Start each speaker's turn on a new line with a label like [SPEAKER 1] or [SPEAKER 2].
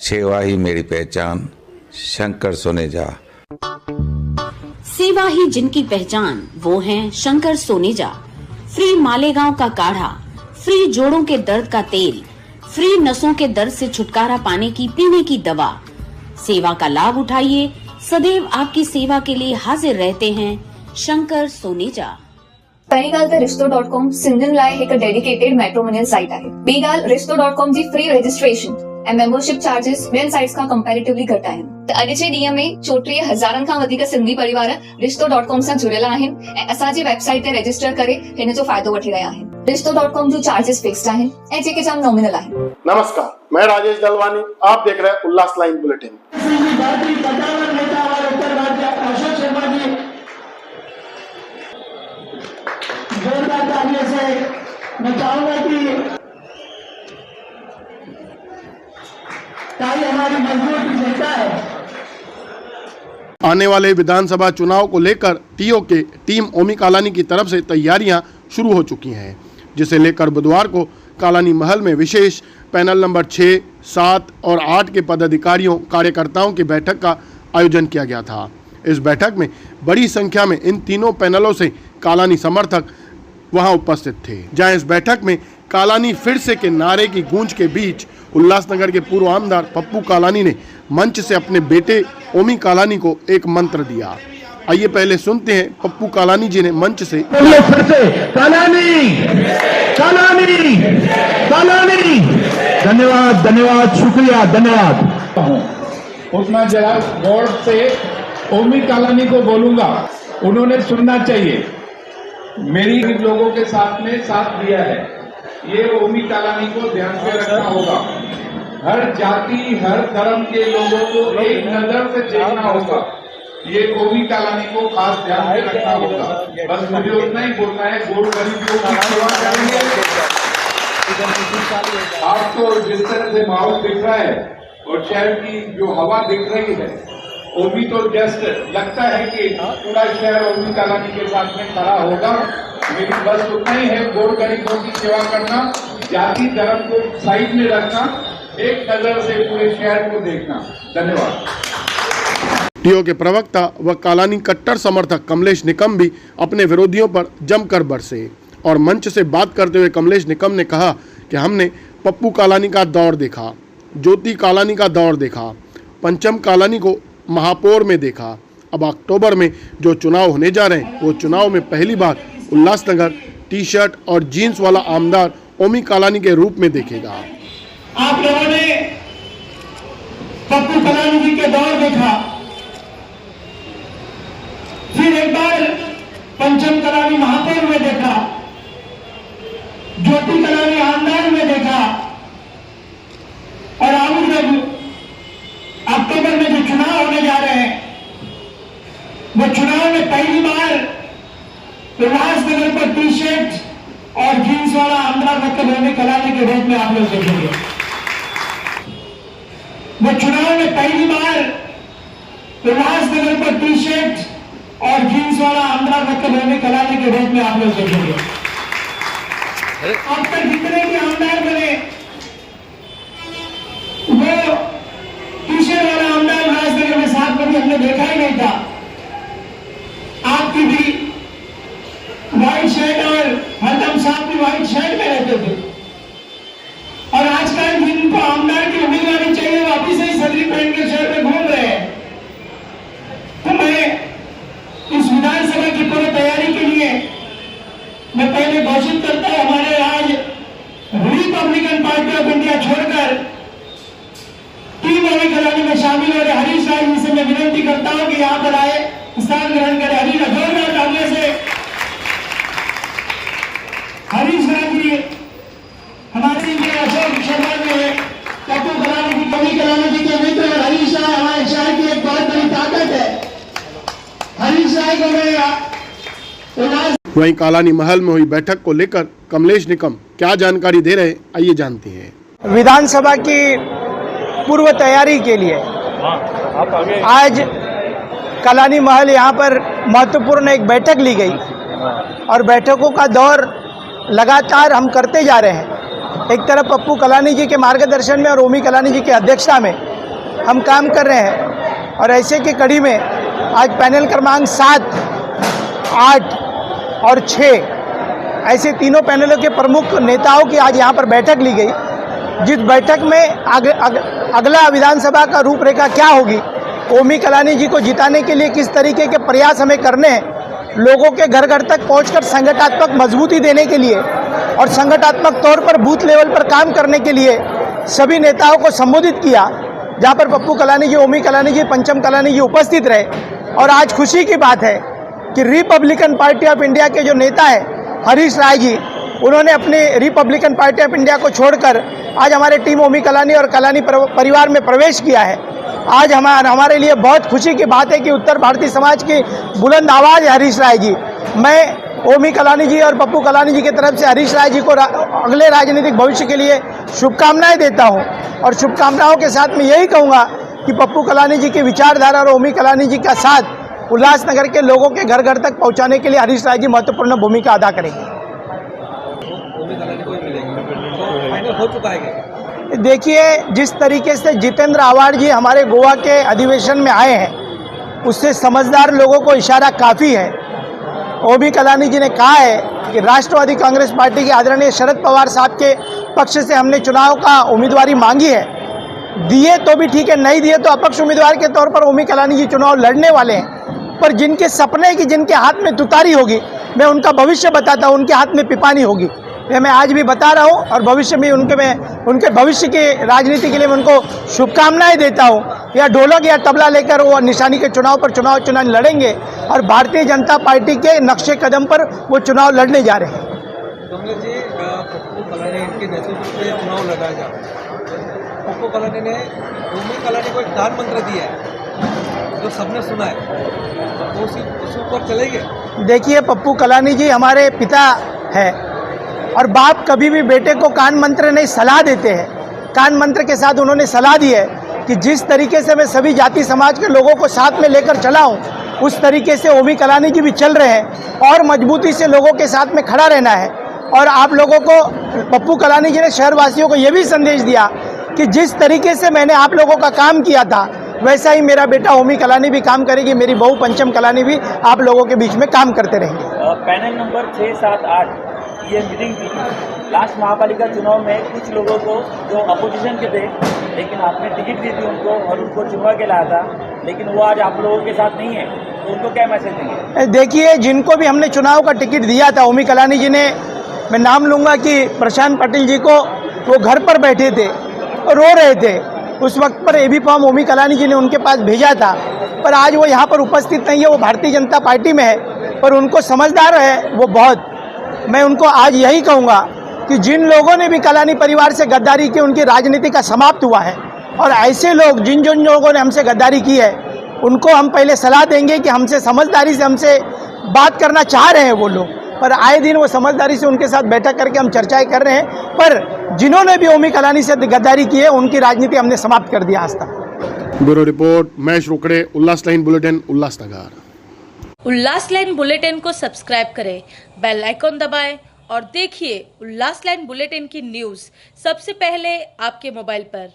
[SPEAKER 1] सेवा ही मेरी पहचान, शंकर सोनेजा।
[SPEAKER 2] सेवा ही जिनकी पहचान, वो हैं शंकर सोनेजा। फ्री मालेगांव का काढ़ा, फ्री जोड़ों के दर्द का तेल, फ्री नसों के दर्द से छुटकारा पाने की पीने की दवा। सेवा का लाभ उठाइए, सदैव आपकी सेवा के लिए हाजिर रहते हैं शंकर सोनेजा।
[SPEAKER 3] पहिली गाल तर रिश्तो.com सिंधन लाइ हिकु डेडिकेटेड मैट्रिमोनियल साइट आहे। ॿी ॻाल्हि रिश्तो.com जी फ्री रजिस्ट्रेशन ऐं मेंबरशिप चार्जेस ॿियनि साइट्स खां कंपेरेटिवली घटि आहिनि। त अॼु जे ॾींहं में 34,000 खां वधीक सिंधी परिवार रिश्तो.com सां जुड़ियल आहिनि ऐं असांजी वेबसाइट ते रजिस्टर करे हिन जो फ़ाइदो वठी रहिया आहिनि। रिश्तो.com जो चार्जेस फिक्स्ड आहिनि ऐं जेके जाम नॉमिनल आहिनि।
[SPEAKER 4] नमस्कार, मैं राजेश दलवानी, आप देख रहे हैं उल्लास लाइन बुलेटिन।
[SPEAKER 5] जोरदार तालियों से मैं चाहूंगा कि ताली हमारी मजबूत जनता है।
[SPEAKER 4] आने वाले विधानसभा चुनाव को लेकर टीओ के टीम ओमी कालानी की तरफ से तैयारियां शुरू हो चुकी हैं, जिसे लेकर बुधवार को कालानी महल में विशेष पैनल नंबर 6, 7 और 8 के पदाधिकारियों कार्यकर्ताओं की बैठक का आयोजन किया गया था। इस बैठक में बड़ी संख्या में इन तीनों पैनलों से कालानी समर्थक वहां उपस्थित थे, जहां इस बैठक में कालानी फिर से के नारे की गूंज के बीच उल्लासनगर के पूर्व आमदार पप्पू कालानी ने मंच से अपने बेटे ओमी कालानी को एक मंत्र दिया। आइए पहले सुनते हैं पप्पू कालानी जी ने मंच से
[SPEAKER 5] फिर से कालानी कालानी कालानी। धन्यवाद धन्यवाद, शुक्रिया, धन्यवाद।
[SPEAKER 6] उसमें जरा गौर से ओमी कालानी को बोलूंगा, उन्होंने सुनना चाहिए। मेरी लोगों के साथ में साथ दिया है, ये ओमी कालानी को ध्यान से रखना होगा। हर जाति हर धर्म के लोगों को एक नजर से देखना होगा, ये ओमी कालानी को खास ध्यान में रखना होगा। बस मुझे उतना ही बोलना है, गोर गरीबों की सेवा करेंगे। आपको जिस तरह से माहौल दिख रहा है और शहर की जो हवा दिख रही है, ओमी तो जस्ट लगता है कि पूरा शहर ओमी कालानी के साथ में खड़ा होगा। मेरी बस उतना ही है, गोर गरीबों की सेवा करना, जाति धर्म को साइड में रखना, एक नजर से पूरे शहर को देखना। धन्यवाद।
[SPEAKER 4] टीओ के प्रवक्ता व कालानी कट्टर समर्थक कमलेश निकम भी अपने विरोधियों पर जमकर बरसे और मंच से बात करते हुए कमलेश निकम ने कहा कि हमने पप्पू कालानी का दौर देखा, ज्योति कालानी का दौर देखा, पंचम कालानी को महापौर में देखा। अब अक्टूबर में जो चुनाव होने जा रहे हैं, वो चुनाव में पहली बार उल्लासनगर टी शर्ट और जीन्स वाला आमदार ओमी कालानी के रूप में देखेगा।
[SPEAKER 5] आप लोगों ने पप्पू कालानी जी के दौर देखा, फिर एक बार पंचम कालानी महापौर में देखा, ज्योति कालानी आमदार में देखा, और अब जब अक्टूबर में जो चुनाव होने जा रहे हैं, वो चुनाव में पहली बार उल्लासनगर पर टी शर्ट और जीन्स वाला आमदार मतलब ओमी कालानी के रूप में आप लोग देखेंगे। वो चुनाव में पहली बार उल्लासनगर पर टी शर्ट और जीन्स वाला आमदार मतलब ओमी कालानी के रूप में आप लोग देखेंगे। अब तक जितने भी आमदार बने, वो टी शर्ट वाला आमदार उल्लासनगर में साथ कभी हमने देखा ही नहीं था। आपकी भी व्हाइट शर्ट और हरदम साथ भी व्हाइट शर्ट में रहते थे, और आजकल जिनको आमदार की उम्मीदवारी चाहिए वो अभी से ही सदरी पहन के शहर में घूम रहे हैं। तो मैं इस विधानसभा की पूरी तैयारी के लिए मैं पहले घोषित करता हूं, हमारे आज रिपब्लिकन पार्टी ऑफ इंडिया छोड़कर टीम ओमी कालानी में शामिल हो रहे हरीश राय जी से मैं विनती करता हूं कि यहाँ पर आए, स्थान ग्रहण करें। हरीश जोरदार तालियों से हरीश राय जी हमारे अशोक शर्मा जी, पप्पू कालानी जी, ओमी कालानी जी के मित्र, और हरीश राय हमारे शहर की एक बहुत बड़ी ताकत है। हरीश राय को मैं
[SPEAKER 4] वहीं कालानी महल में हुई बैठक को लेकर कमलेश निकम क्या जानकारी दे रहे, आइए जानते हैं।
[SPEAKER 7] विधानसभा की पूर्व तैयारी के लिए आज कालानी महल यहाँ पर महत्वपूर्ण एक बैठक ली गई, और बैठकों का दौर लगातार हम करते जा रहे हैं। एक तरफ पप्पू कालानी जी के मार्गदर्शन में और ओमी कालानी जी की अध्यक्षता में हम काम कर रहे हैं और ऐसे की कड़ी में आज पैनल क्रमांक 7, 8 और 6 ऐसे तीनों पैनलों के प्रमुख नेताओं की आज यहाँ पर बैठक ली गई, जिस बैठक में अगला विधानसभा का रूपरेखा क्या होगी, ओमी कलानी जी को जिताने के लिए किस तरीके के प्रयास हमें करने हैं, लोगों के घर घर तक पहुंचकर संगठनात्मक मजबूती देने के लिए और संगठनात्मक तौर पर बूथ लेवल पर काम करने के लिए सभी नेताओं को संबोधित किया, जहां पर पप्पू कलानी जी, ओमी कलानी जी, पंचम कलानी जी उपस्थित रहे। और आज खुशी की बात है कि रिपब्लिकन पार्टी ऑफ इंडिया के जो नेता है हरीश राय जी, उन्होंने अपने रिपब्लिकन पार्टी ऑफ इंडिया को छोड़कर आज हमारे टीम ओमी कलानी और कलानी परिवार में प्रवेश किया है। आज हमारे लिए बहुत खुशी की बात है कि उत्तर भारतीय समाज की बुलंद आवाज़ है हरीश राय जी। मैं ओमी कलानी जी और पप्पू कलानी जी की तरफ से हरीश राय जी को अगले राजनीतिक भविष्य के लिए शुभकामनाएं देता हूं और शुभकामनाओं के साथ मैं यही कहूंगा कि पप्पू कलानी जी की विचारधारा और ओमी कलानी जी का साथ उल्लासनगर के लोगों के घर घर तक पहुंचाने के लिए हरीश राय जी महत्वपूर्ण भूमिका अदा करेंगे।
[SPEAKER 8] हो चुका है।
[SPEAKER 7] देखिए, जिस तरीके से जितेंद्र आव्हाड जी हमारे गोवा के अधिवेशन में आए हैं, उससे समझदार लोगों को इशारा काफ़ी है। ओमी कलानी जी ने कहा है कि राष्ट्रवादी कांग्रेस पार्टी के आदरणीय शरद पवार साहब के पक्ष से हमने चुनाव का उम्मीदवारी मांगी है, दिए तो भी ठीक है, नहीं दिए तो अपक्ष उम्मीदवार के तौर पर ओमी कलानी जी चुनाव लड़ने वाले हैं। पर जिनके सपने की, जिनके हाथ में तुतारी होगी, मैं उनका भविष्य बताता हूँ, उनके हाथ में पिपानी होगी। ये मैं आज भी बता रहा हूँ और भविष्य में उनके भविष्य के राजनीति के लिए मैं उनको शुभकामनाएं देता हूँ। या ढोलक या तबला लेकर वो निशानी के चुनाव पर चुनाव लड़ेंगे और भारतीय जनता पार्टी के नक्शे कदम पर वो चुनाव लड़ने जा रहे हैं।
[SPEAKER 8] कमलेश जी, पप्पू कलानी के नेतृत्व में चुनाव लड़ा जा रहा है। पप्पू कलानी ने ओमी कलानी को एक दान मंत्र दिया है जो सबने सुना है, तो उसी ऊपर चलेंगे। देखिए,
[SPEAKER 7] पप्पू कलानी जी हमारे पिता है और बाप कभी भी बेटे को कान मंत्र नहीं, सलाह देते हैं। कान मंत्र के साथ उन्होंने सलाह दी है कि जिस तरीके से मैं सभी जाति समाज के लोगों को साथ में लेकर चला हूँ, उस तरीके से ओमी कलानी जी भी चल रहे हैं और मजबूती से लोगों के साथ में खड़ा रहना है। और आप लोगों को, पप्पू कलानी जी ने शहरवासियों को ये भी संदेश दिया कि जिस तरीके से मैंने आप लोगों का काम किया था, वैसा ही मेरा बेटा ओमी कलानी भी काम करेगी, मेरी बहू पंचम कलानी भी आप लोगों के बीच में काम करते रहेंगे।
[SPEAKER 9] पैनल नंबर 6, 7, 8 ये मीटिंग थी लास्ट महापालिका चुनाव में। कुछ लोगों को जो अपोजिशन के थे, लेकिन आपने टिकट दी थी उनको और उनको चुनवा के लाया था, लेकिन वो आज आप लोगों के साथ नहीं है, तो उनको क्या मैसेज देंगे?
[SPEAKER 7] देखिए, जिनको भी हमने चुनाव का टिकट दिया था, ओमी कलानी जी ने, मैं नाम लूँगा कि प्रशांत पाटिल जी को, वो घर पर बैठे थे और रो रहे थे। उस वक्त पर एबी फॉर्म ओमी कलानी जी ने उनके पास भेजा था, पर आज वो यहाँ पर उपस्थित नहीं है, वो भारतीय जनता पार्टी में है। पर उनको समझदार है वो बहुत। मैं उनको आज यही कहूँगा कि जिन लोगों ने भी कलानी परिवार से गद्दारी की, उनकी राजनीति का समाप्त हुआ है। और ऐसे लोग, जिन लोगों ने हमसे गद्दारी की है, उनको हम पहले सलाह देंगे कि हमसे समझदारी से हमसे बात करना चाह रहे हैं वो लोग, पर आए दिन वो समझदारी से उनके साथ बैठक करके हम चर्चाएं कर रहे हैं। पर जिन्होंने भी ओमी कलानी से गद्दारी की है, उनकी राजनीति हमने समाप्त कर दिया आज तक।
[SPEAKER 4] ब्यूरो रिपोर्ट, महेश रोकड़े, उल्लास लाइन बुलेटिन, उल्लासनगर।
[SPEAKER 10] उल्लास लाइन बुलेटिन को सब्सक्राइब करें, बेल आइकॉन दबाएं और देखिए उल्लास लाइन बुलेटिन की न्यूज़ सबसे पहले आपके मोबाइल पर।